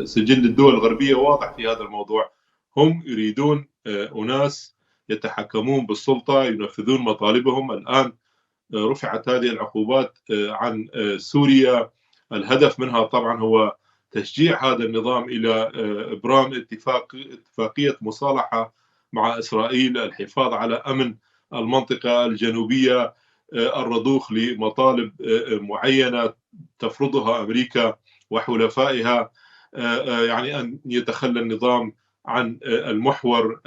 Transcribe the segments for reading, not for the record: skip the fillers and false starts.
سجل الدول الغربية واضح في هذا الموضوع. هم يريدون أناس يتحكمون بالسلطة، ينفذون مطالبهم. الآن رفعت هذه العقوبات عن سوريا. الهدف منها طبعا هو تشجيع هذا النظام إلى إبرام اتفاقية مصالحة مع إسرائيل، الحفاظ على أمن المنطقة الجنوبية، الرضوخ لمطالب معينة تفرضها أمريكا وحلفائها، يعني أن يتخلى النظام عن المحور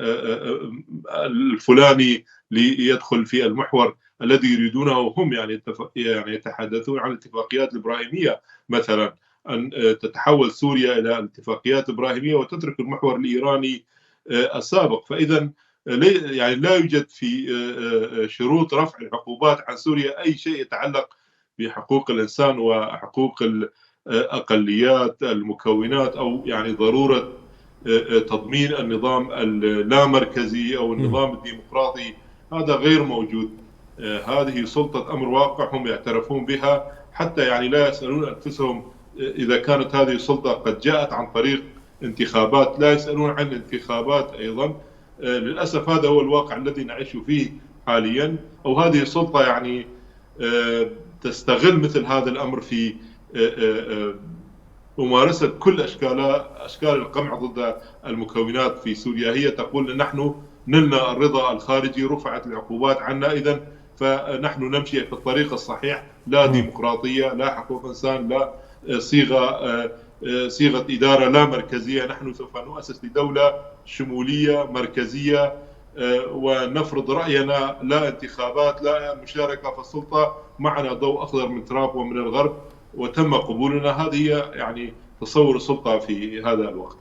الفلاني ليدخل في المحور الذي يريدونه هم. يعني يتحدثون عن الاتفاقيات الإبراهيمية مثلا، أن تتحول سوريا إلى الاتفاقيات الإبراهيمية وتترك المحور الإيراني السابق. فإذا يعني لا يوجد في شروط رفع العقوبات عن سوريا أي شيء يتعلق بحقوق الإنسان وحقوق الأقليات المكونات، أو يعني ضرورة تضمين النظام اللامركزي أو النظام الديمقراطي. هذا غير موجود. هذه سلطة أمر واقع هم يعترفون بها، حتى يعني لا يسألون أنفسهم إذا كانت هذه السلطة قد جاءت عن طريق انتخابات، لا يسألون عن الانتخابات أيضا. للأسف هذا هو الواقع الذي نعيش فيه حاليا. أو هذه السلطة يعني تستغل مثل هذا الأمر في ممارسة كل أشكال القمع ضد المكونات في سوريا. هي تقول إن نحن نلنا الرضا الخارجي، رفعت العقوبات عنا، إذن فنحن نمشي في الطريق الصحيح، لا ديمقراطية، لا حقوق إنسان، لا صيغة إدارة لا مركزية. نحن سوف نؤسس لدولة شمولية مركزية ونفرض رأينا، لا انتخابات، لا مشاركة في السلطة، معنا ضوء أخضر من ترامب ومن الغرب وتم قبولنا. هذه يعني تصور السلطة في هذا الوقت.